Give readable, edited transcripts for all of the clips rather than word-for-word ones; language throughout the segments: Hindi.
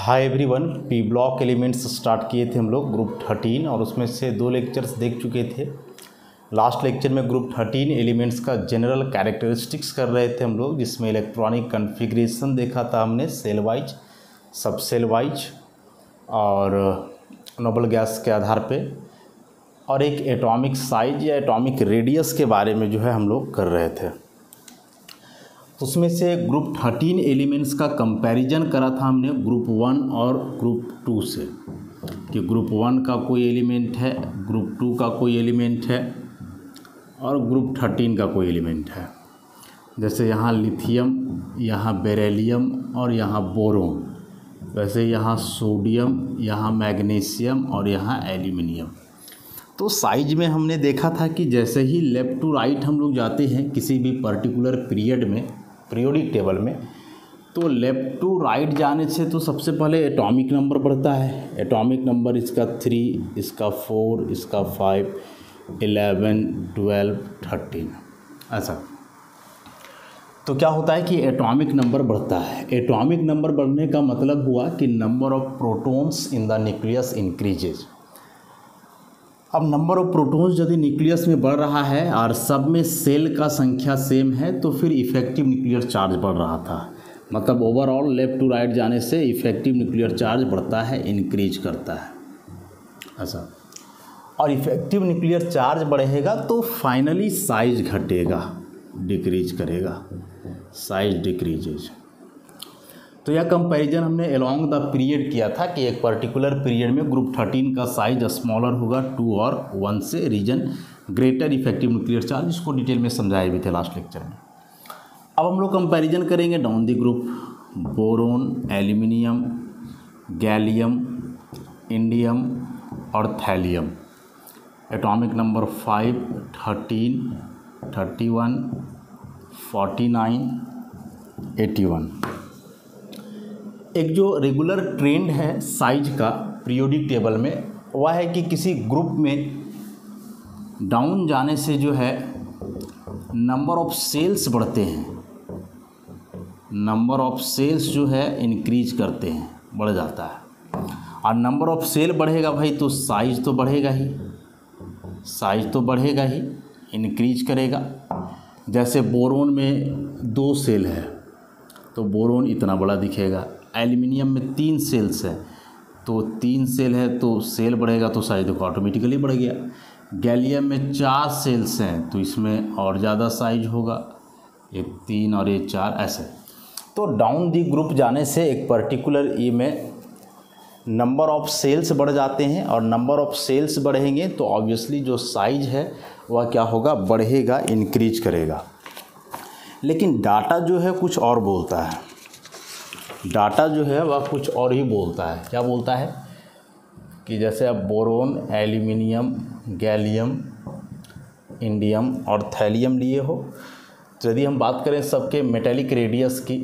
Hi everyone, P block elements start किए थे हम लोग ग्रुप 13 और उसमें से 2 लेक्चर्स देख चुके थे। लास्ट लेक्चर में ग्रुप 13 एलिमेंट्स का जनरल कैरेक्टरिस्टिक्स कर रहे थे हम लोग, जिसमें इलेक्ट्रॉनिक कन्फिग्रेशन देखा था हमने, सेल वाइज, सब सेल वाइज और नोबल गैस के आधार पे, और एक एटॉमिक साइज या एटॉमिक रेडियस के बारे में जो है हम लोग कर रहे थे। उसमें से ग्रुप 13 एलिमेंट्स का कंपैरिजन करा था हमने ग्रुप 1 और ग्रुप 2 से, कि ग्रुप 1 का कोई एलिमेंट है, ग्रुप 2 का कोई एलिमेंट है और ग्रुप 13 का कोई एलिमेंट है। जैसे यहाँ लिथियम, यहाँ बेरिलियम और यहाँ बोरोन, वैसे यहाँ सोडियम, यहाँ मैग्नीशियम और यहाँ एल्यूमिनियम। तो साइज में हमने देखा था कि जैसे ही लेफ़्ट टू राइट हम लोग जाते हैं किसी भी पर्टिकुलर पीरियड में, पीरियोडिक टेबल में, तो लेफ़्ट टू राइट जाने से तो सबसे पहले एटॉमिक नंबर बढ़ता है। एटॉमिक नंबर इसका 3, इसका 4, इसका 5, 11, 12, 13, ऐसा। तो क्या होता है कि एटॉमिक नंबर बढ़ता है। एटॉमिक नंबर बढ़ने का मतलब हुआ कि number of protons in the nucleus increases. अब नंबर ऑफ प्रोटॉन्स यदि न्यूक्लियस में बढ़ रहा है और सब में सेल का संख्या सेम है तो फिर इफेक्टिव न्यूक्लियर चार्ज बढ़ रहा था। मतलब ओवरऑल लेफ़्ट टू राइट जाने से इफेक्टिव न्यूक्लियर चार्ज बढ़ता है, इंक्रीज करता है, ऐसा। और इफेक्टिव न्यूक्लियर चार्ज बढ़ेगा तो फाइनली साइज घटेगा, डिक्रीज करेगा, साइज डिक्रीजेज। तो यह कंपैरिजन हमने अलोंग द पीरियड किया था कि एक पर्टिकुलर पीरियड में ग्रुप 13 का साइज स्मॉलर होगा 2 और 1 से, reason greater effective nuclear charge, इसको डिटेल में समझाए भी थे लास्ट लेक्चर में। अब हम लोग कंपैरिजन करेंगे down the group, boron, aluminium, gallium, indium और थैलियम। Atomic number 5, 13, 31, 49, 81। एक जो रेगुलर ट्रेंड है साइज का पीरियोडिक टेबल में, वह है कि किसी ग्रुप में डाउन जाने से जो है नंबर ऑफ सेल्स बढ़ते हैं, नंबर ऑफ सेल्स जो है इंक्रीज करते हैं, बढ़ जाता है। और नंबर ऑफ सेल बढ़ेगा भाई तो साइज तो बढ़ेगा ही, साइज तो बढ़ेगा ही, इंक्रीज करेगा। जैसे बोरोन में 2 सेल है तो बोरोन इतना बड़ा दिखेगा। एल्यूमिनियम में 3 सेल्स है तो 3 सेल है तो सेल बढ़ेगा तो साइज देखो ऑटोमेटिकली बढ़ गया। गैलियम में 4 सेल्स हैं तो इसमें और ज़्यादा साइज होगा, ये 3 और ये 4, ऐसे। तो डाउन दी ग्रुप जाने से एक पर्टिकुलर ई में नंबर ऑफ सेल्स बढ़ जाते हैं, और नंबर ऑफ सेल्स बढ़ेंगे तो ऑब्वियसली जो साइज है वह क्या होगा, बढ़ेगा, इंक्रीज करेगा। लेकिन डाटा जो है कुछ और बोलता है, डाटा जो है वह कुछ और ही बोलता है। क्या बोलता है कि जैसे अब बोरोन, एल्यूमिनियम, गैलियम, इंडियम और थैलियम लिए हो, तो यदि हम बात करें सबके मेटेलिक रेडियस की,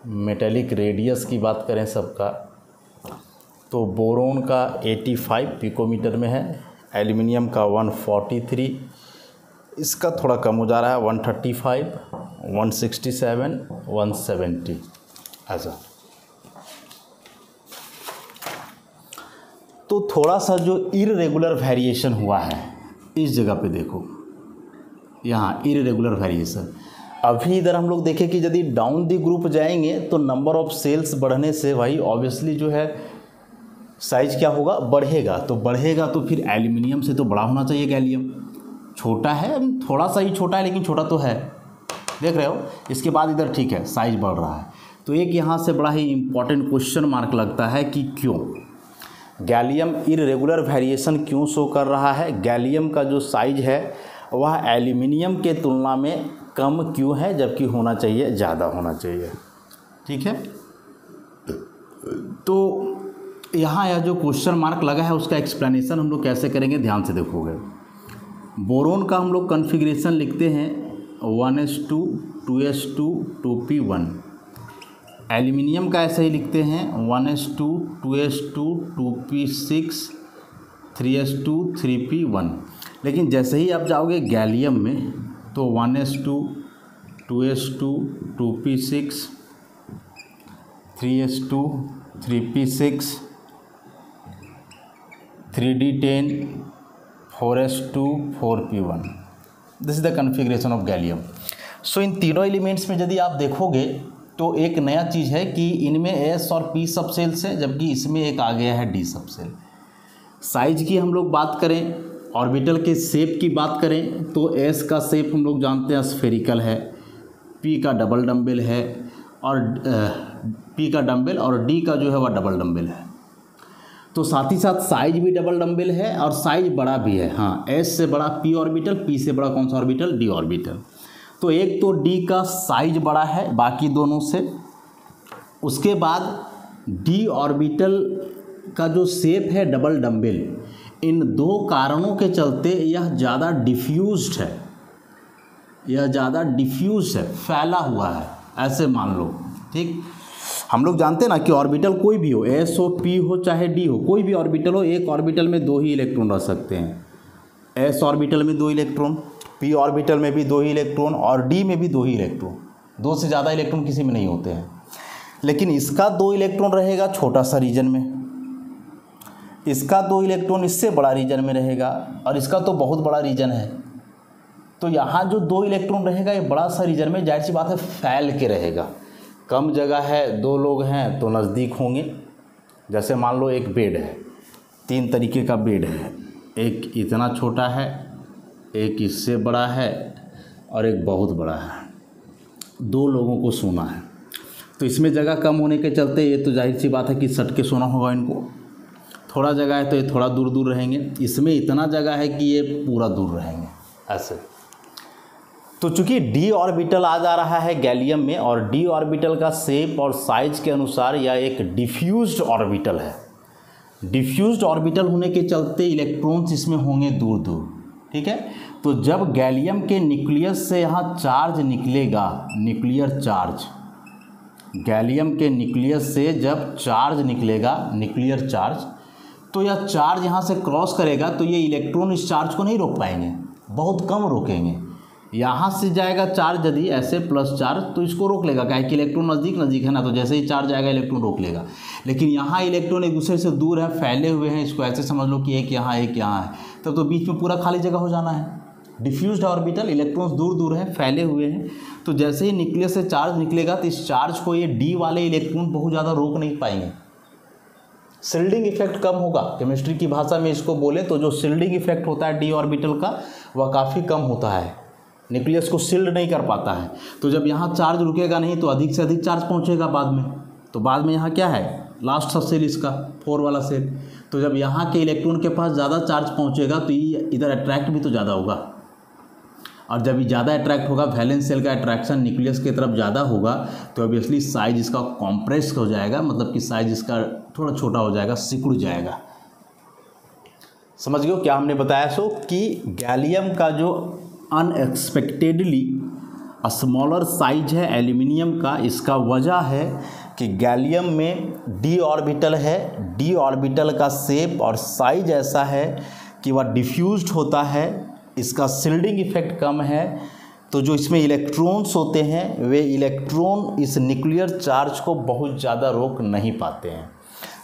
मेटेलिक रेडियस की बात करें सबका, तो बोरोन का 85 पिकोमीटर में है, एल्यूमिनियम का 143, इसका थोड़ा कम हो जा रहा है 135, 167, 170, ऐसा। तो थोड़ा सा जो इररेगुलर वेरिएशन हुआ है इस जगह पे देखो, यहाँ इररेगुलर वेरिएशन। अभी इधर हम लोग देखें कि यदि डाउन दी ग्रुप जाएंगे तो नंबर ऑफ सेल्स बढ़ने से भाई ऑब्वियसली जो है साइज क्या होगा, बढ़ेगा। तो बढ़ेगा तो फिर एल्यूमिनियम से तो बड़ा होना चाहिए गैलियम, छोटा है, थोड़ा सा ही छोटा है लेकिन छोटा तो है, देख रहे हो। इसके बाद इधर ठीक है, साइज बढ़ रहा है। तो एक यहाँ से बड़ा ही इम्पॉर्टेंट क्वेश्चन मार्क लगता है कि क्यों गैलियम इररेगुलर वेरिएशन क्यों शो कर रहा है। गैलियम का जो साइज है वह एल्यूमिनियम के तुलना में कम क्यों है, जबकि होना चाहिए, ज़्यादा होना चाहिए, ठीक है। तो यहाँ यह जो क्वेश्चन मार्क लगा है उसका एक्सप्लेनेशन हम लोग कैसे करेंगे, ध्यान से देखोगे। बोरोन का हम लोग कन्फिग्रेशन लिखते हैं 1s2 2s2 2p1। एल्यूमिनियम का ऐसे ही लिखते हैं 1s2 2s2 2p6 3s2 3p1। लेकिन जैसे ही आप जाओगे गैलियम में तो 1s2 2s2 2p6 3s2 3p6 3d10 4s2 4p1। This is the configuration of gallium. So in तीनों एलिमेंट्स में यदि आप देखोगे तो एक नया चीज़ है कि इनमें s और p सब सेल्स है, जबकि इसमें एक आ गया है d सब सेल। साइज की हम लोग बात करें, ऑर्बिटल के शेप की बात करें तो s का शेप हम लोग जानते हैं स्फेरिकल है, p का डबल डम्बल है और p का डम्बल और d का जो है वह डबल डम्बल है। तो साथ ही साथ साइज भी डबल डम्बल है और साइज बड़ा भी है। हाँ, s से बड़ा p ऑर्बिटल, p से बड़ा कौन सा ऑर्बिटल, d ऑर्बिटल। तो एक तो d का साइज बड़ा है बाकी दोनों से। उसके बाद d ऑर्बिटल का जो शेप है डबल डम्बल, इन दो कारणों के चलते यह ज़्यादा डिफ्यूज्ड है, यह ज़्यादा डिफ्यूज है, फैला हुआ है, ऐसे मान लो। ठीक, हम लोग जानते हैं ना कि ऑर्बिटल कोई भी हो, s हो, p हो चाहे d हो, कोई भी ऑर्बिटल हो, एक ऑर्बिटल में दो ही इलेक्ट्रॉन रह सकते हैं। s ऑर्बिटल में 2 इलेक्ट्रॉन, p ऑर्बिटल में भी 2 ही इलेक्ट्रॉन और d में भी 2 ही इलेक्ट्रॉन। 2 से ज़्यादा इलेक्ट्रॉन किसी में नहीं होते हैं। लेकिन इसका 2 इलेक्ट्रॉन रहेगा छोटा सा रीजन में, इसका 2 इलेक्ट्रॉन इससे बड़ा रीजन में रहेगा और इसका तो बहुत बड़ा रीजन है। तो यहाँ जो 2 इलेक्ट्रॉन रहेगा ये बड़ा सा रीजन में, जाहिर सी बात है फैल के रहेगा। कम जगह है, 2 लोग हैं तो नज़दीक होंगे। जैसे मान लो एक बेड है, 3 तरीके का बेड है, एक इतना छोटा है, एक इससे बड़ा है और एक बहुत बड़ा है। 2 लोगों को सोना है, तो इसमें जगह कम होने के चलते ये तो जाहिर सी बात है कि सट के सोना होगा इनको। थोड़ा जगह है तो ये थोड़ा दूर दूर रहेंगे, इसमें इतना जगह है कि ये पूरा दूर रहेंगे ऐसे। तो चूंकि d ऑर्बिटल आ जा रहा है गैलियम में और d ऑर्बिटल का शेप और साइज के अनुसार यह एक डिफ्यूज्ड ऑर्बिटल है। डिफ्यूज्ड ऑर्बिटल होने के चलते इलेक्ट्रॉन्स इसमें होंगे दूर दूर। ठीक है, तो जब गैलियम के न्यूक्लियस से यहाँ चार्ज निकलेगा, न्यूक्लियर चार्ज, गैलियम के न्यूक्लियस से जब चार्ज निकलेगा, न्यूक्लियर चार्ज, तो यह चार्ज यहाँ से क्रॉस करेगा तो ये इलेक्ट्रॉन इस चार्ज को नहीं रोक पाएंगे, बहुत कम रोकेंगे। यहाँ से जाएगा चार्ज यदि ऐसे प्लस चार्ज तो इसको रोक लेगा, क्या है कि इलेक्ट्रॉन नज़दीक नज़दीक है ना, तो जैसे ही चार्ज आएगा इलेक्ट्रॉन रोक लेगा। लेकिन यहाँ इलेक्ट्रॉन एक दूसरे से दूर है, फैले हुए हैं, इसको ऐसे समझ लो कि एक यहाँ है, तब तो बीच में पूरा खाली जगह हो जाना है। डिफ्यूज्ड ऑर्बिटल, इलेक्ट्रॉन्स दूर दूर हैं, फैले हुए हैं, तो जैसे ही न्यूक्लियस से चार्ज निकलेगा तो इस चार्ज को ये d वाले इलेक्ट्रॉन बहुत ज़्यादा रोक नहीं पाएंगे। शिल्डिंग इफेक्ट कम होगा, केमिस्ट्री की भाषा में इसको बोले तो जो शिल्डिंग इफेक्ट होता है d ऑर्बिटल का वह काफ़ी कम होता है, न्यूक्लियस को शिल्ड नहीं कर पाता है। तो जब यहाँ चार्ज रुकेगा नहीं तो अधिक से अधिक चार्ज पहुँचेगा बाद में, तो बाद में यहाँ क्या है, लास्ट सब सेल इसका 4 वाला सेल, तो जब यहाँ के इलेक्ट्रॉन के पास ज़्यादा चार्ज पहुँचेगा तो ये इधर अट्रैक्ट भी तो ज़्यादा होगा, और जब ये ज़्यादा अट्रैक्ट होगा, वैलेंस सेल का अट्रैक्शन न्यूक्लियस की तरफ ज़्यादा होगा, तो ऑब्वियसली साइज इसका कॉम्प्रेस हो जाएगा, मतलब कि साइज इसका थोड़ा छोटा हो जाएगा, सिकुड़ जाएगा। समझ गए क्या हमने बताया? सो कि गैलियम का जो अनएक्सपेक्टेडली स्मॉलर साइज है एल्यूमिनियम का, इसका वजह है कि गैलियम में d ऑर्बिटल है, d ऑर्बिटल का शेप और साइज ऐसा है कि वह डिफ्यूज्ड होता है, इसका शिल्डिंग इफेक्ट कम है, तो जो इसमें इलेक्ट्रॉन्स होते हैं वे इलेक्ट्रॉन इस न्यूक्लियर चार्ज को बहुत ज़्यादा रोक नहीं पाते हैं।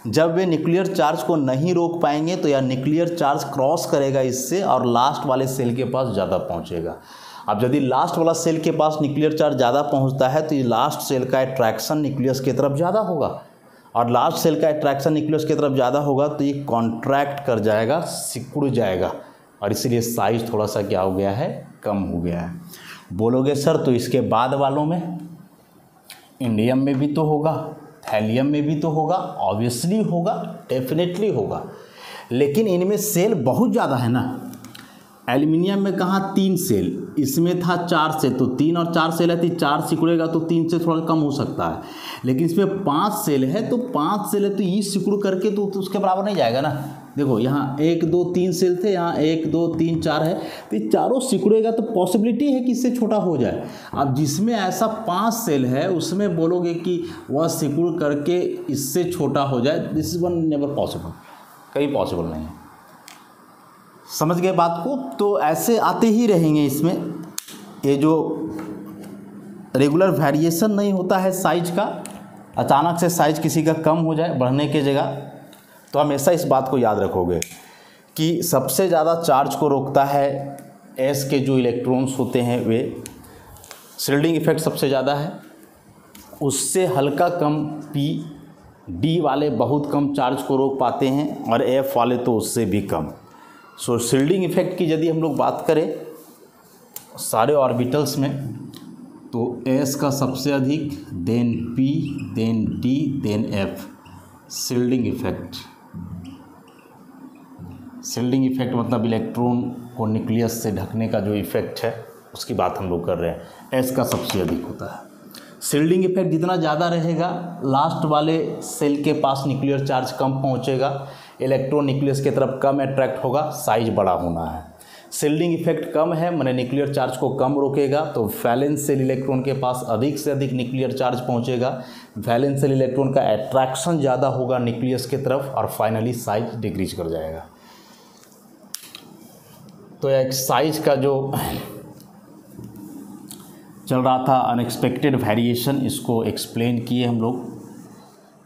जब वे न्यूक्लियर चार्ज को नहीं रोक पाएंगे तो यह न्यूक्लियर चार्ज क्रॉस करेगा इससे और लास्ट वाले सेल के पास ज़्यादा पहुंचेगा। अब यदि लास्ट वाला सेल के पास न्यूक्लियर चार्ज ज़्यादा पहुंचता है तो ये लास्ट सेल का अट्रैक्शन न्यूक्लियस की तरफ ज़्यादा होगा, और लास्ट सेल का अट्रैक्शन न्यूक्लियस की तरफ ज़्यादा होगा तो ये कॉन्ट्रैक्ट कर जाएगा, सिकुड़ जाएगा, और इसीलिए साइज थोड़ा सा क्या हो गया है, कम हो गया है। बोलोगे सर तो इसके बाद वालों में, इंडियम में भी तो होगा, थैलियम में भी तो होगा, ऑब्वियसली होगा, डेफिनेटली होगा, लेकिन इनमें सेल बहुत ज़्यादा है ना। एल्यूमिनियम में कहाँ 3 सेल, इसमें था 4 सेल, तो 3 और 4 सेल है तो 4 सिकुड़ेगा तो 3 से थोड़ा कम हो सकता है, लेकिन इसमें 5 सेल है तो 5 सेल है तो ये सिकुड़ करके तो उसके बराबर नहीं जाएगा ना। देखो यहाँ 1 2 3 सेल थे, यहाँ 1 2 3 4 है, तो ये चारों सिकुड़ेगा तो पॉसिबिलिटी है कि इससे छोटा हो जाए। अब जिसमें ऐसा 5 सेल है उसमें बोलोगे कि वह सिकुड़ करके इससे छोटा हो जाए, this is one never possible, कहीं पॉसिबल नहीं है। समझ गए बात को? तो ऐसे आते ही रहेंगे इसमें, ये जो रेगुलर वेरिएशन नहीं होता है साइज का, अचानक से साइज किसी का कम हो जाए बढ़ने की जगह, तो हमेशा इस बात को याद रखोगे कि सबसे ज़्यादा चार्ज को रोकता है एस के जो इलेक्ट्रॉन्स होते हैं वे, शिल्डिंग इफेक्ट सबसे ज़्यादा है, उससे हल्का कम पी, डी वाले बहुत कम चार्ज को रोक पाते हैं और एफ वाले तो उससे भी कम। सो शिल्डिंग इफेक्ट की यदि हम लोग बात करें सारे ऑर्बिटल्स में, तो एस का सबसे अधिक, then p, then d, then f. Shielding effect, shielding effect मतलब इलेक्ट्रॉन को न्यूक्लियस से ढकने का जो इफेक्ट है उसकी बात हम लोग कर रहे हैं। एस का सबसे अधिक होता है। शिल्डिंग इफेक्ट जितना ज़्यादा रहेगा, लास्ट वाले सेल के पास न्यूक्लियर चार्ज कम पहुंचेगा, इलेक्ट्रॉन न्यूक्लियस की तरफ कम अट्रैक्ट होगा, साइज बड़ा होना है। शिल्डिंग इफेक्ट कम है माने न्यूक्लियर चार्ज को कम रोकेगा, तो वैलेंस सेल इलेक्ट्रॉन के पास अधिक से अधिक न्यूक्लियर चार्ज पहुंचेगा, वैलेंस सेल इलेक्ट्रॉन का अट्रैक्शन ज़्यादा होगा न्यूक्लियस की तरफ और फाइनली साइज डिक्रीज कर जाएगा। तो एक साइज का जो चल रहा था अनएक्सपेक्टेड वेरिएशन, इसको एक्सप्लेन किए हम लोग।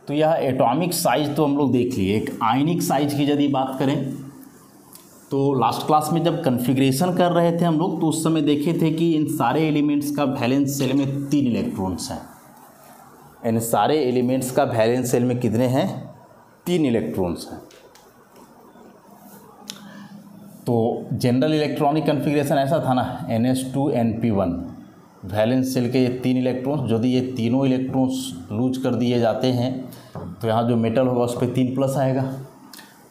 तो यह एटॉमिक साइज तो हम लोग देख लिए। एक आयनिक साइज की यदि बात करें तो लास्ट क्लास में जब कन्फिग्रेशन कर रहे थे हम लोग, तो उस समय देखे थे कि इन सारे एलिमेंट्स का वैलेंस सेल में 3 इलेक्ट्रॉन्स हैं। इन सारे एलिमेंट्स का वैलेंस सेल में कितने हैं? 3 इलेक्ट्रॉन्स हैं। तो जनरल इलेक्ट्रॉनिक कन्फिग्रेशन ऐसा था ना, NH2 NP1, वैलेंस सेल के ये 3 इलेक्ट्रॉन्स, यदि ये तीनों इलेक्ट्रॉन्स लूज कर दिए जाते हैं तो यहाँ जो मेटल होगा उस पर 3+ आएगा।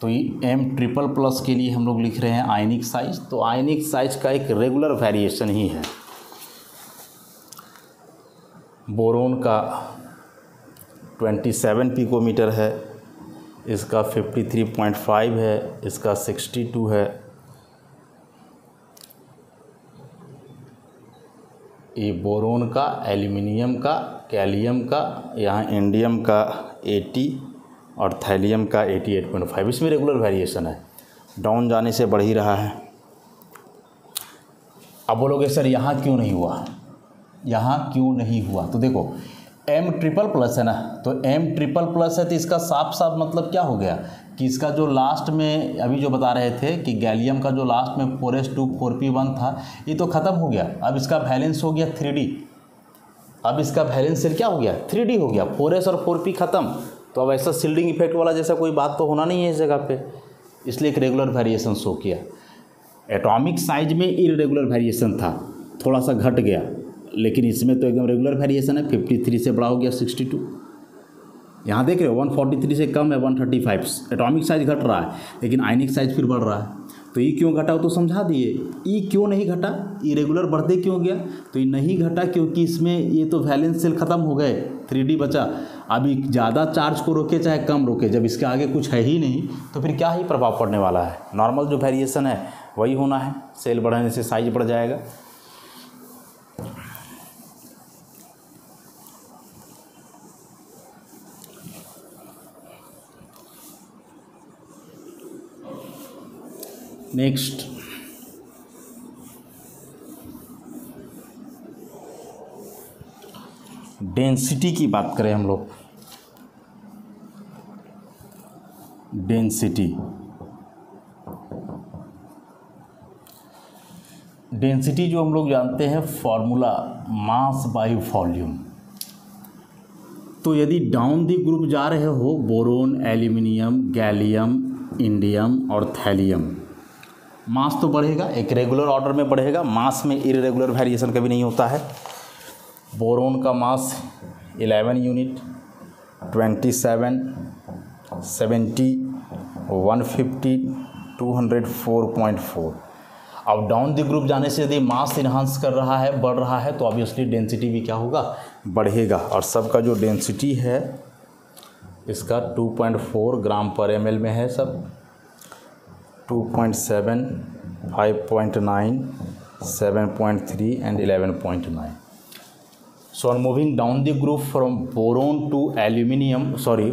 तो ये M++ के लिए हम लोग लिख रहे हैं आयनिक साइज। तो आयनिक साइज का एक रेगुलर वेरिएशन ही है। बोरोन का 27 पिकोमीटर है, इसका 53.5 है, इसका 62 है। ये बोरोन का, एल्यूमिनियम का, गैलियम का, यहाँ इंडियम का 80 और थैलियम का 88.5। इसमें रेगुलर वेरिएशन है, डाउन जाने से बढ़ ही रहा है। अब बोलोगे सर यहाँ क्यों नहीं हुआ, यहाँ क्यों नहीं हुआ? तो देखो M++ है ना, तो M++ है तो इसका साफ साफ मतलब क्या हो गया कि इसका जो लास्ट में अभी जो बता रहे थे कि गैलियम का जो लास्ट में 4s2 4p1 था, ये तो ख़त्म हो गया। अब इसका वैलेंस हो गया 3d। अब इसका वैलेंस सेल क्या हो गया? 3d हो गया। 4s और 4p ख़त्म। तो अब ऐसा शिल्डिंग इफेक्ट वाला जैसा कोई बात तो होना नहीं है इस जगह पे, इसलिए एक रेगुलर वेरिएशन शो किया। एटॉमिक साइज में इरेगुलर वेरिएशन था, थोड़ा सा घट गया, लेकिन इसमें तो एकदम रेगुलर वेरिएशन है। 53 से बड़ा हो गया 62। यहाँ देख रहे हो 143 से कम है 135। एटॉमिक साइज घट रहा है लेकिन आयनिक साइज फिर बढ़ रहा है। तो ये क्यों घटा वो तो समझा दिए। ये क्यों नहीं घटा, इरेगुलर बढ़ते क्यों गया? तो ये नहीं घटा क्योंकि इसमें ये तो वैलेंस सेल ख़त्म हो गए, 3d बचा। अभी ज़्यादा चार्ज को रोके चाहे कम रोके, जब इसके आगे कुछ है ही नहीं तो फिर क्या ही प्रभाव पड़ने वाला है। नॉर्मल जो वेरिएशन है वही होना है, सेल बढ़ने से साइज बढ़ जाएगा। नेक्स्ट, डेंसिटी की बात करें हम लोग। डेंसिटी जो हम लोग जानते हैं फॉर्मूला मास बाय वॉल्यूम। तो यदि डाउन दी ग्रुप जा रहे हो, बोरोन, एल्यूमिनियम, गैलियम, इंडियम और थैलियम, मास तो बढ़ेगा, एक रेगुलर ऑर्डर में बढ़ेगा। मास में इरेगुलर वेरिएशन कभी नहीं होता है। बोरोन का मास 11 यूनिट, 27, 70, 150, 204.4। अब डाउन द ग्रुप जाने से यदि मास इन्हांस कर रहा है, बढ़ रहा है, तो ऑब्वियसली डेंसिटी भी क्या होगा? बढ़ेगा। और सबका जो डेंसिटी है इसका 2.4 ग्राम पर ml में है सब। 2.7, 5.9, 7.3 and 11.9. So on moving down the group from boron to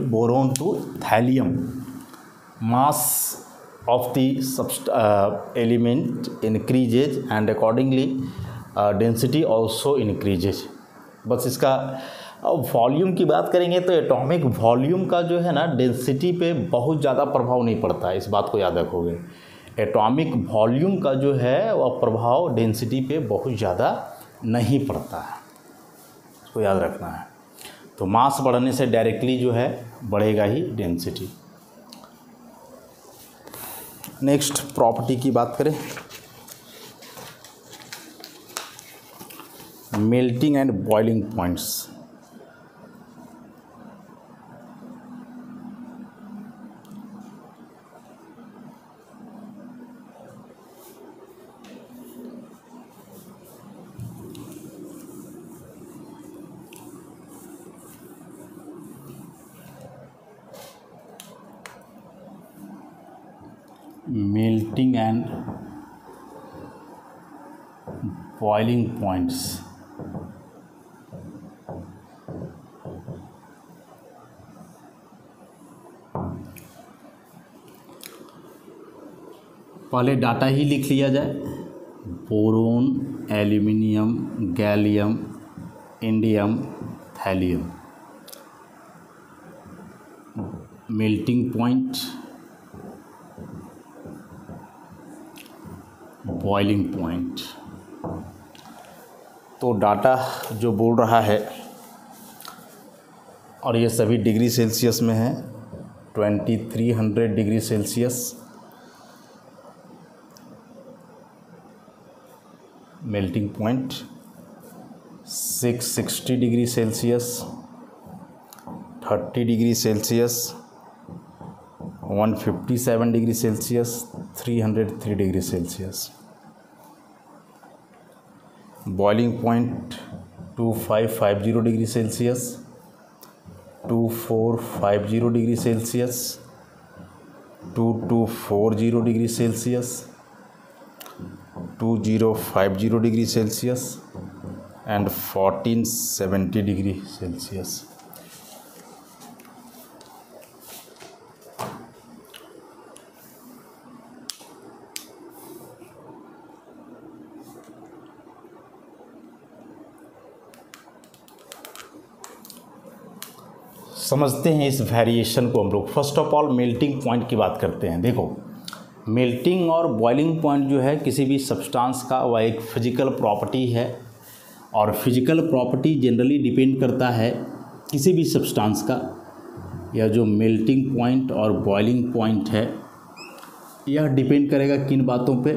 boron to thallium, mass of the element increases and accordingly density also increases. बस इसका अब वॉल्यूम की बात करेंगे तो एटॉमिक वॉल्यूम का जो है ना डेंसिटी पे बहुत ज़्यादा प्रभाव नहीं पड़ता है, इस बात को याद रखोगे। एटॉमिक वॉल्यूम का जो है वह प्रभाव डेंसिटी पे बहुत ज़्यादा नहीं पड़ता है, इसको याद रखना है। तो मास बढ़ने से डायरेक्टली जो है बढ़ेगा ही डेंसिटी। नेक्स्ट प्रॉपर्टी की बात करें, melting and boiling points. Melting and boiling points. पहले डाटा ही लिख लिया जाए। Boron, aluminium, gallium, indium, thallium. Melting point, boiling point. तो डाटा जो बोल रहा है, और ये सभी डिग्री सेल्सियस में है, 2300 degree Celsius melting point, 660 degree Celsius, 30 degree Celsius, 157 degree Celsius, 303 degree Celsius. Boiling point 2550 degree Celsius, 2450 degree Celsius, 2240 degree Celsius, 2050 degree Celsius and 1470 degree Celsius. समझते हैं इस वेरिएशन को हम लोग। First of all melting point की बात करते हैं। देखो, मेल्टिंग और बॉइलिंग पॉइंट जो है किसी भी सब्सटेंस का वह एक फिजिकल प्रॉपर्टी है, और फिजिकल प्रॉपर्टी जनरली डिपेंड करता है किसी भी सब्सटेंस का। यह जो मेल्टिंग पॉइंट और बॉइलिंग पॉइंट है, यह डिपेंड करेगा किन बातों पे?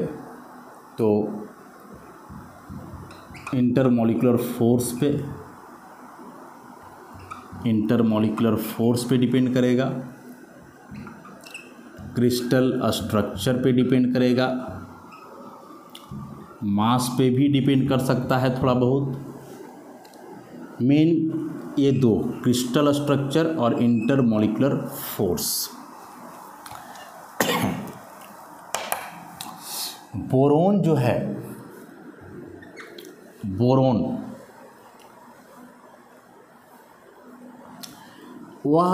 तो इंटरमॉलिक्यूलर फोर्स पे, इंटरमॉलिक्यूलर फोर्स पे डिपेंड करेगा, क्रिस्टल स्ट्रक्चर पे डिपेंड करेगा, मास पे भी डिपेंड कर सकता है थोड़ा बहुत। मेन ये दो, क्रिस्टल स्ट्रक्चर और इंटरमॉलिक्यूलर फोर्स। बोरोन जो है, बोरोन वह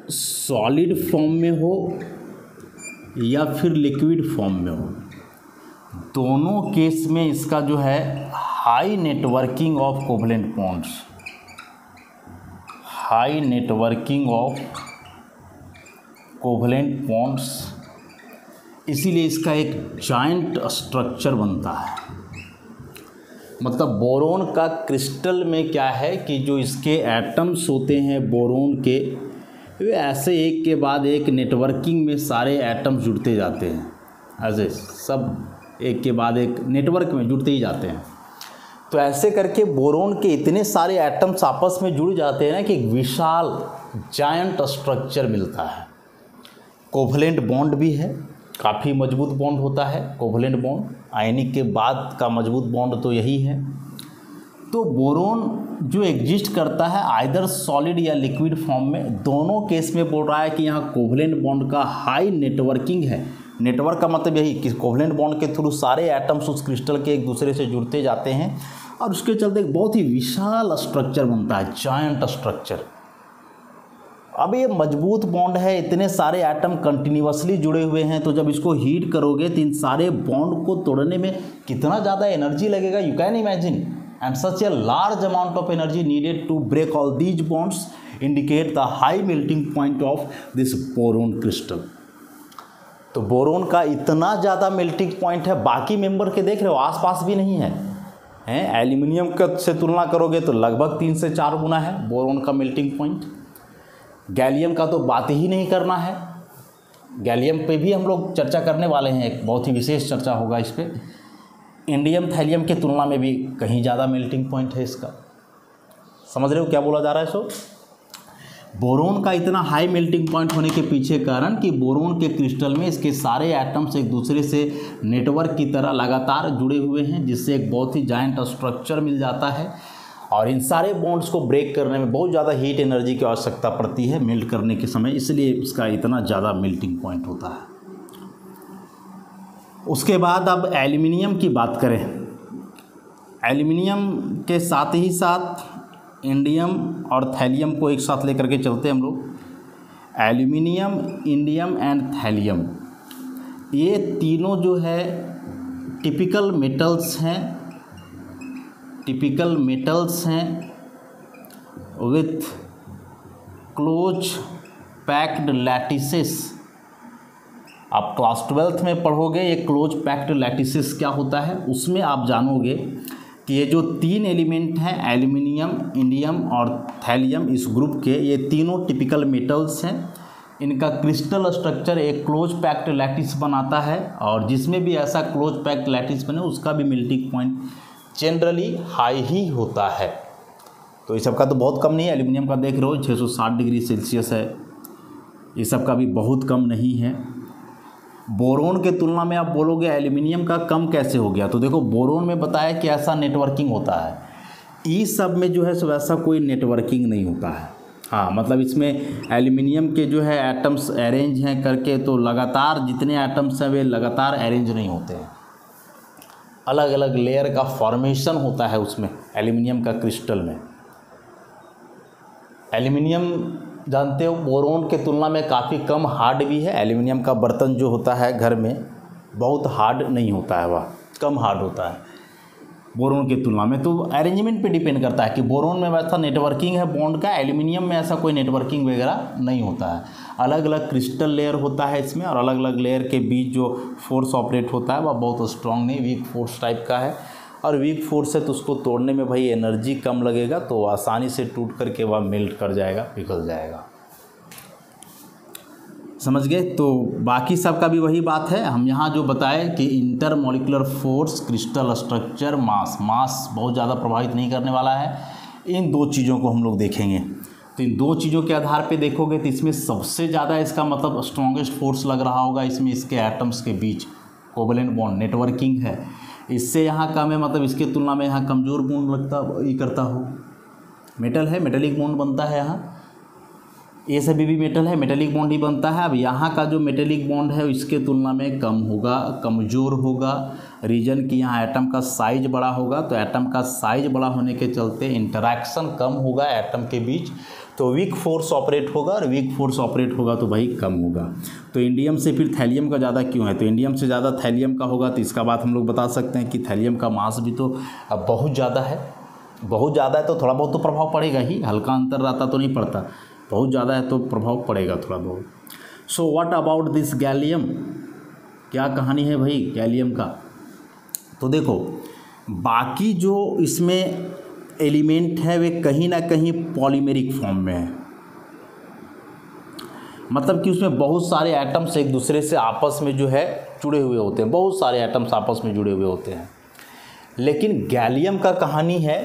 सॉलिड फॉर्म में हो या फिर लिक्विड फॉर्म में हो, दोनों केस में इसका जो है high networking of covalent bonds, high networking of covalent bonds, इसीलिए इसका एक जॉइंट स्ट्रक्चर बनता है। मतलब बोरोन का क्रिस्टल में क्या है कि जो इसके एटम्स होते हैं बोरोन के, वे ऐसे एक के बाद एक नेटवर्किंग में सारे एटम्स जुड़ते जाते हैं, ऐसे सब एक के बाद एक नेटवर्क में जुड़ते ही जाते हैं। तो ऐसे करके बोरोन के इतने सारे एटम्स आपस में जुड़ जाते हैं ना कि एक विशाल जायंट स्ट्रक्चर मिलता है। कोवलेंट बॉन्ड भी है, काफ़ी मजबूत बॉन्ड होता है कोवलेंट बॉन्ड, आयनिक के बाद का मजबूत बॉन्ड तो यही है। तो बोरोन जो एग्जिस्ट करता है आइदर सॉलिड या लिक्विड फॉर्म में, दोनों केस में बोल रहा है कि यहाँ कोवलेंट बॉन्ड का हाई नेटवर्किंग है। नेटवर्क का मतलब यही कि कोवलेंट बॉन्ड के थ्रू सारे एटम्स उस क्रिस्टल के एक दूसरे से जुड़ते जाते हैं, और उसके चलते एक बहुत ही विशाल स्ट्रक्चर बनता है, जायंट स्ट्रक्चर। अब ये मजबूत बॉन्ड है, इतने सारे एटम कंटिन्यूअसली जुड़े हुए हैं, तो जब इसको हीट करोगे तो इन सारे बॉन्ड को तोड़ने में कितना ज़्यादा एनर्जी लगेगा, you can imagine. and such a large amount of energy needed to break all these bonds indicate the high melting point of this boron crystal। तो बोरोन का इतना ज़्यादा मेल्टिंग पॉइंट है, बाकी मेंबर के देख रहे हो आसपास भी नहीं है, हैं एल्यूमिनियम का से तुलना करोगे तो लगभग 3 से 4 गुना है बोरोन का मेल्टिंग पॉइंट। गैलियम का तो बात ही नहीं करना है, गैलियम पे भी हम लोग चर्चा करने वाले हैं, एक बहुत ही विशेष चर्चा होगा इस पर। इंडियम थैलियम की तुलना में भी कहीं ज़्यादा मेल्टिंग पॉइंट है इसका। समझ रहे हो क्या बोला जा रहा है? सो बोरोन का इतना हाई मेल्टिंग पॉइंट होने के पीछे कारण कि बोरोन के क्रिस्टल में इसके सारे एटम्स एक दूसरे से नेटवर्क की तरह लगातार जुड़े हुए हैं, जिससे एक बहुत ही जायंट स्ट्रक्चर मिल जाता है। और इन सारे बॉन्ड्स को ब्रेक करने में बहुत ज़्यादा हीट एनर्जी की आवश्यकता पड़ती है मेल्ट करने के समय, इसलिए इसका इतना ज़्यादा मेल्टिंग पॉइंट होता है। उसके बाद अब एल्यूमिनियम की बात करें। एल्यूमिनियम के साथ ही साथ इंडियम और थैलियम को एक साथ लेकर के चलते हैं हम लोग। एल्यूमिनियम, इंडियम एंड थैलियम, ये तीनों जो है टिपिकल मेटल्स हैं विथ क्लोज पैक्ड लैटिसेस। आप क्लास 12th में पढ़ोगे ये क्लोज पैक्ड लैटिसेस क्या होता है, उसमें आप जानोगे कि ये जो 3 एलिमेंट हैं एल्यूमिनियम, इंडियम और थैलियम, इस ग्रुप के ये तीनों टिपिकल मेटल्स हैं। इनका क्रिस्टल स्ट्रक्चर एक क्लोज पैक्ड लैटिस बनाता है, और जिसमें भी ऐसा क्लोज पैक्ड लैटिस बने उसका भी मेल्टिंग पॉइंट जनरली हाई ही होता है। तो इस सब का तो बहुत कम नहीं है, एल्यूमिनियम का देख रहे हो 660 डिग्री सेल्सियस है, ये सब का भी बहुत कम नहीं है। बोरोन के तुलना में आप बोलोगे एल्यूमिनियम का कम कैसे हो गया, तो देखो बोरोन में बताया कि ऐसा नेटवर्किंग होता है, इस सब में जो है सो वैसा कोई नेटवर्किंग नहीं होता है। हाँ मतलब इसमें एल्यूमिनियम के जो है एटम्स अरेंज हैं करके, तो लगातार जितने एटम्स हैं वे लगातार अरेंज नहीं होते हैं, अलग अलग लेयर का फॉर्मेशन होता है उसमें एल्यूमिनियम का क्रिस्टल में। एल्यूमिनियम जानते हो बोरोन के तुलना में काफ़ी कम हार्ड भी है। एल्यूमिनियम का बर्तन जो होता है घर में बहुत हार्ड नहीं होता है, वह कम हार्ड होता है बोरोन की तुलना में। तो अरेंजमेंट पे डिपेंड करता है कि बोरोन में वैसा नेटवर्किंग है बॉन्ड का, एल्यूमिनियम में ऐसा कोई नेटवर्किंग वगैरह नहीं होता है। अलग अलग क्रिस्टल लेयर होता है इसमें, और अलग अलग लेयर के बीच जो फोर्स ऑपरेट होता है वह बहुत स्ट्रांग नहीं, वीक फोर्स टाइप का है। और वीक फोर्स है तो उसको तोड़ने में भाई एनर्जी कम लगेगा, तो आसानी से टूट करके वह मेल्ट कर जाएगा, पिघल जाएगा। समझ गए? तो बाकी सब का भी वही बात है। हम यहाँ जो बताए कि intermolecular force, crystal structure, mass बहुत ज़्यादा प्रभावित नहीं करने वाला है। इन 2 चीज़ों को हम लोग देखेंगे। तो इन 2 चीज़ों के आधार पे देखोगे तो इसमें सबसे ज़्यादा इसका मतलब स्ट्रॉन्गेस्ट फोर्स लग रहा होगा इसमें, इसके एटम्स के बीच कोवलेंट बॉन्ड नेटवर्किंग है, इससे यहाँ कम है, मतलब इसके तुलना में यहाँ कमज़ोर बॉन्ड लगता ये करता हो। मेटल है, मेटेलिक बॉन्ड बनता है यहाँ, ये सभी भी मेटल है, मेटेलिक बॉन्ड ही बनता है। अब यहाँ का जो मेटेलिक बॉन्ड है इसके तुलना में कम होगा, कमज़ोर होगा। रीजन कि यहाँ एटम का साइज बड़ा होगा, तो एटम का साइज बड़ा होने के चलते इंटरेक्शन कम होगा एटम के बीच, तो वीक फोर्स ऑपरेट होगा, और वीक फोर्स ऑपरेट होगा तो भाई कम होगा। तो इंडियम से फिर थैलियम का ज़्यादा क्यों है, तो इंडियम से ज़्यादा थैलियम का होगा, तो इसका बात हम लोग बता सकते हैं कि थैलियम का मास भी तो अब बहुत ज़्यादा है। बहुत ज़्यादा है तो थोड़ा बहुत तो प्रभाव पड़ेगा ही, हल्का अंतर रहता तो नहीं पड़ता, बहुत ज़्यादा है तो प्रभाव पड़ेगा थोड़ा बहुत। So what about this gallium, क्या कहानी है भाई गैलियम का? तो देखो बाकी जो इसमें एलिमेंट है वे कहीं ना कहीं पॉलीमेरिक फॉर्म में है, मतलब कि उसमें बहुत सारे एटम्स एक दूसरे से आपस में जो है जुड़े हुए होते हैं, बहुत सारे एटम्स आपस में जुड़े हुए होते हैं। लेकिन गैलियम का कहानी है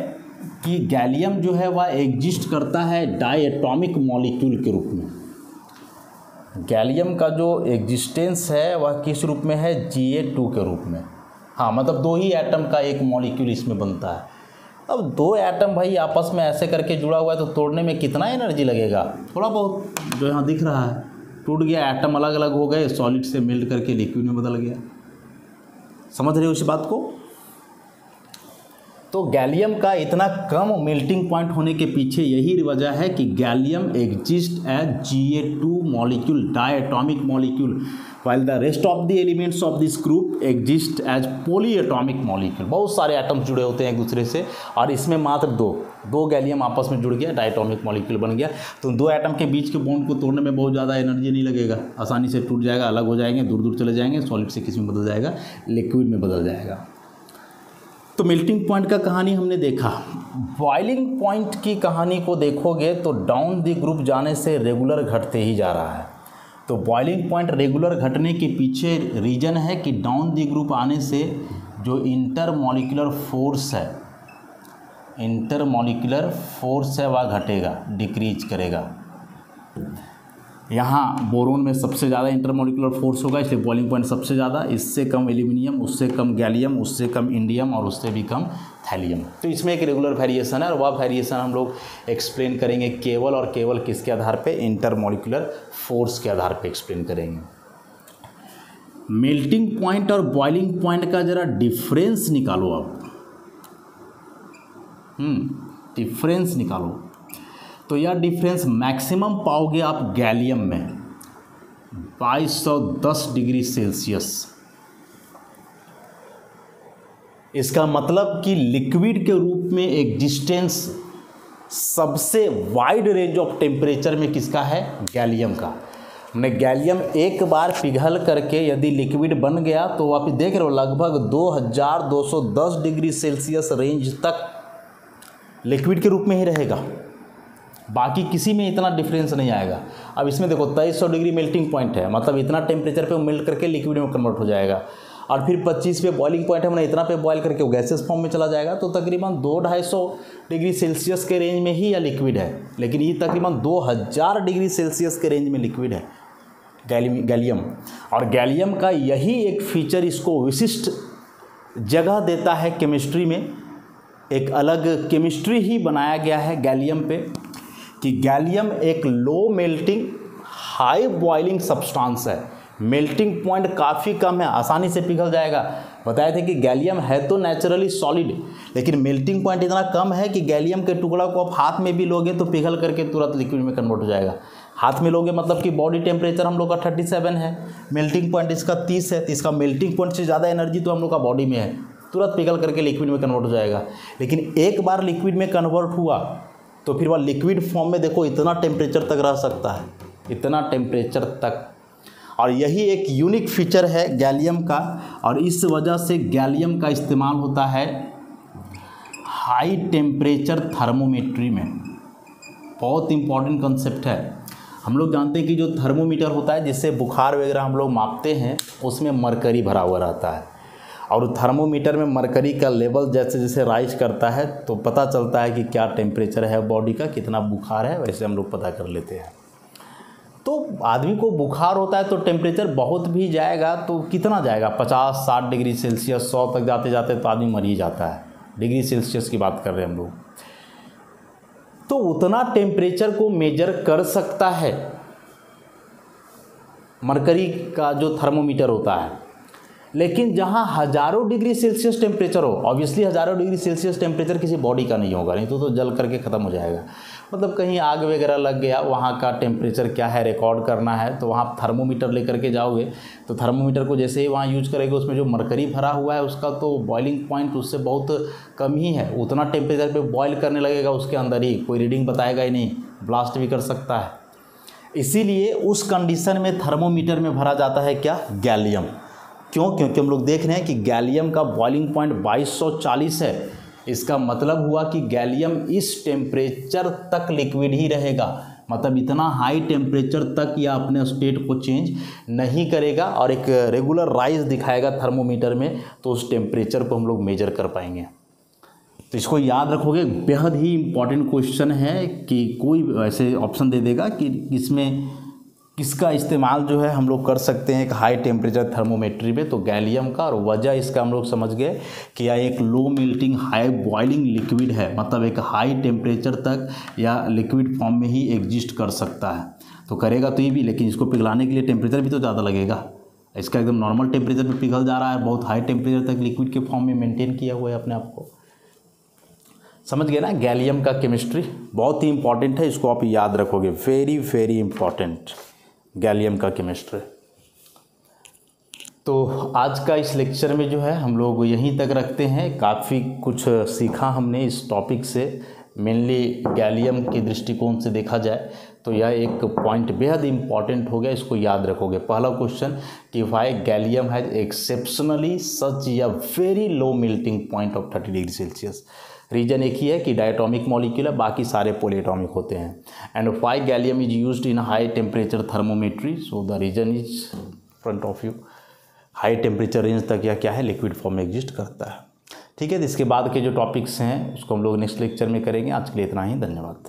कि गैलियम जो है वह एग्जिस्ट करता है डायटॉमिक मॉलिक्यूल के रूप में। गैलियम का जो एग्जिस्टेंस है वह किस रूप में है, Ga2 के रूप में। हाँ मतलब 2 ही एटम का एक मॉलिक्यूल इसमें बनता है। अब 2 एटम भाई आपस में ऐसे करके जुड़ा हुआ है तो तोड़ने में कितना एनर्जी लगेगा, थोड़ा बहुत जो यहाँ दिख रहा है, टूट गया, एटम अलग अलग हो गए, सॉलिड से मेल्ट करके लिक्विड में बदल गया। समझ रहे हो इस बात को? तो गैलियम का इतना कम मेल्टिंग पॉइंट होने के पीछे यही वजह है कि gallium exist as Ga2 molecule, diatomic molecule, while the rest of the elements of this group exist as polyatomic molecule। बहुत सारे एटम्स जुड़े होते हैं एक दूसरे से, और इसमें मात्र दो गैलियम आपस में जुड़ गया, डायटॉमिक मॉलिक्यूल बन गया। तो दो एटम के बीच के बॉन्ड को तोड़ने में बहुत ज़्यादा एनर्जी नहीं लगेगा, आसानी से टूट जाएगा, अलग हो जाएंगे, दूर दूर चले जाएंगे, सॉलिड से किस में बदल जाएगा, लिक्विड में बदल जाएगा। तो मेल्टिंग पॉइंट का कहानी हमने देखा। बॉइलिंग पॉइंट की कहानी को देखोगे तो डाउन द ग्रुप जाने से रेगुलर घटते ही जा रहा है। तो बॉइलिंग पॉइंट रेगुलर घटने के पीछे रीजन है कि डाउन द ग्रुप आने से जो इंटरमॉलिक्यूलर फोर्स है वह घटेगा, डिक्रीज करेगा। यहाँ बोरोन में सबसे ज़्यादा इंटरमॉलिक्यूलर फोर्स होगा, इसलिए बॉइलिंग पॉइंट सबसे ज़्यादा, इससे कम एल्यूमिनियम, उससे कम गैलियम, उससे कम इंडियम और उससे भी कम थैलियम। तो इसमें एक रेगुलर वेरिएशन है, और वह वेरिएशन हम लोग एक्सप्लेन करेंगे केवल और केवल किसके आधार पे, इंटरमॉलिक्यूलर फोर्स के आधार पे एक्सप्लेन करेंगे। मेल्टिंग पॉइंट और बॉइलिंग पॉइंट का ज़रा डिफरेंस निकालो आप, डिफरेंस निकालो। तो यह डिफरेंस मैक्सिमम पाओगे आप गैलियम में 2210 डिग्री सेल्सियस। इसका मतलब कि लिक्विड के रूप में एग्जिस्टेंस सबसे वाइड रेंज ऑफ टेम्परेचर में किसका है, गैलियम का। हमने गैलियम एक बार पिघल करके यदि लिक्विड बन गया तो आप देख रहे हो लगभग 2210 डिग्री सेल्सियस रेंज तक लिक्विड के रूप में ही रहेगा, बाकी किसी में इतना डिफरेंस नहीं आएगा। अब इसमें देखो 2300 डिग्री मेल्टिंग पॉइंट है, मतलब इतना टेम्परेचर पे वो मेल्ट करके लिक्विड में कन्वर्ट हो जाएगा, और फिर 25 पे बॉइलिंग पॉइंट है, मैंने इतना पे बॉयल करके वो गैसेस फॉर्म में चला जाएगा। तो तकरीबन 200-250 डिग्री सेल्सियस के रेंज में ही यह लिक्विड है, लेकिन ये तकरीबन 2000 डिग्री सेल्सियस के रेंज में लिक्विड है गैलियम। और गैलियम का यही एक फीचर इसको विशिष्ट जगह देता है केमिस्ट्री में, एक अलग केमिस्ट्री ही बनाया गया है गैलियम पे, कि गैलियम एक low melting high boiling substance है। मेल्टिंग पॉइंट काफ़ी कम है, आसानी से पिघल जाएगा। बताए थे कि गैलियम है तो नेचुरली सॉलिड, लेकिन मेल्टिंग पॉइंट इतना कम है कि गैलियम के टुकड़ा को आप हाथ में भी लोगे तो पिघल करके तुरंत लिक्विड में कन्वर्ट हो जाएगा। हाथ में लोगे मतलब कि बॉडी टेम्परेचर हम लोग का 37 है, मेल्टिंग पॉइंट इसका 30 है, तो इसका मेल्टिंग पॉइंट से ज़्यादा एनर्जी तो हम लोग का बॉडी में है, तुरंत पिघल करके लिक्विड में कन्वर्ट हो जाएगा। लेकिन एक बार लिक्विड में कन्वर्ट हुआ तो फिर वह लिक्विड फॉर्म में देखो इतना टेम्परेचर तक रह सकता है, इतना टेम्परेचर तक। और यही एक यूनिक फीचर है गैलियम का, और इस वजह से गैलियम का इस्तेमाल होता है हाई टेम्परेचर थर्मोमेट्री में। बहुत इंपॉर्टेंट कंसेप्ट है। हम लोग जानते हैं कि जो थर्मोमीटर होता है जिससे बुखार वगैरह हम लोग मापते हैं, उसमें मरकरी भरा हुआ रहता है, और थर्मोमीटर में मरकरी का लेवल जैसे जैसे राइज करता है तो पता चलता है कि क्या टेम्परेचर है बॉडी का, कितना बुखार है, वैसे हम लोग पता कर लेते हैं। तो आदमी को बुखार होता है तो टेम्परेचर बहुत भी जाएगा तो कितना जाएगा, 50-60 डिग्री सेल्सियस, 100 तक जाते जाते तो आदमी मर ही जाता है। डिग्री सेल्सियस की बात कर रहे हैं हम लोग। तो उतना टेम्परेचर को मेजर कर सकता है मरकरी का जो थर्मोमीटर होता है। लेकिन जहाँ हज़ारों डिग्री सेल्सियस टेम्परेचर हो, ऑब्वियसली हज़ारों डिग्री सेल्सियस टेम्परेचर किसी बॉडी का नहीं होगा, नहीं तो जल करके ख़त्म हो जाएगा। मतलब कहीं आग वगैरह लग गया, वहाँ का टेम्परेचर क्या है रिकॉर्ड करना है, तो वहाँ थर्मोमीटर लेकर के जाओगे तो थर्मोमीटर को जैसे ही वहाँ यूज करेंगे उसमें जो मरकरी भरा हुआ है उसका तो बॉइलिंग पॉइंट उससे बहुत कम ही है, उतना टेम्परेचर पे बॉयल करने लगेगा उसके अंदर ही, कोई रीडिंग बताएगा ही नहीं, ब्लास्ट भी कर सकता है। इसीलिए उस कंडीशन में थर्मोमीटर में भरा जाता है क्या, गैलियम। क्यों? क्योंकि हम लोग देख रहे हैं कि गैलियम का बॉइलिंग पॉइंट 2240 है। इसका मतलब हुआ कि गैलियम इस टेम्परेचर तक लिक्विड ही रहेगा, मतलब इतना हाई टेम्परेचर तक यह अपने स्टेट को चेंज नहीं करेगा और एक रेगुलर राइज दिखाएगा थर्मोमीटर में, तो उस टेम्परेचर को हम लोग मेजर कर पाएंगे। तो इसको याद रखोगे, बेहद ही इम्पॉर्टेंट क्वेश्चन है कि कोई ऐसे ऑप्शन दे देगा कि इसमें किसका इस्तेमाल जो है हम लोग कर सकते हैं एक हाई टेम्परेचर थर्मोमेट्री में, तो गैलियम का। और वजह इसका हम लोग समझ गए कि यह एक low melting high boiling liquid है, मतलब एक हाई टेम्परेचर तक या लिक्विड फॉर्म में ही एग्जिस्ट कर सकता है। तो करेगा तो ये भी, लेकिन इसको पिघलाने के लिए टेम्परेचर भी तो ज़्यादा लगेगा। इसका एकदम नॉर्मल टेम्परेचर पर पिघल जा रहा है, बहुत हाई टेम्परेचर तक लिक्विड के फॉर्म में मेनटेन किया हुआ है अपने आप को। समझ गए ना। गैलियम का केमिस्ट्री बहुत ही इंपॉर्टेंट है, इसको आप याद रखोगे, वेरी वेरी इंपॉर्टेंट, गैलियम का केमिस्ट्री। तो आज का इस लेक्चर में जो है हम लोग यहीं तक रखते हैं। काफ़ी कुछ सीखा हमने इस टॉपिक से, मेनली गैलियम के दृष्टिकोण से देखा जाए तो यह एक पॉइंट बेहद इंपॉर्टेंट हो गया, इसको याद रखोगे। पहला क्वेश्चन कि why gallium has exceptionally such या very low melting point of 30 degree Celsius. Reason एक ही है कि डायटोमिक मॉलिक्यूल है, बाकी सारे पॉलीएटॉमिक होते हैं। And why gallium is used in high temperature thermometry, so the reason is front of you. High temperature range तक यह क्या है, लिक्विड फॉर्म में एग्जिस्ट करता है। ठीक है, तो इसके बाद के जो टॉपिक्स हैं उसको हम लोग नेक्स्ट लेक्चर में करेंगे। आज के लिए इतना ही, धन्यवाद।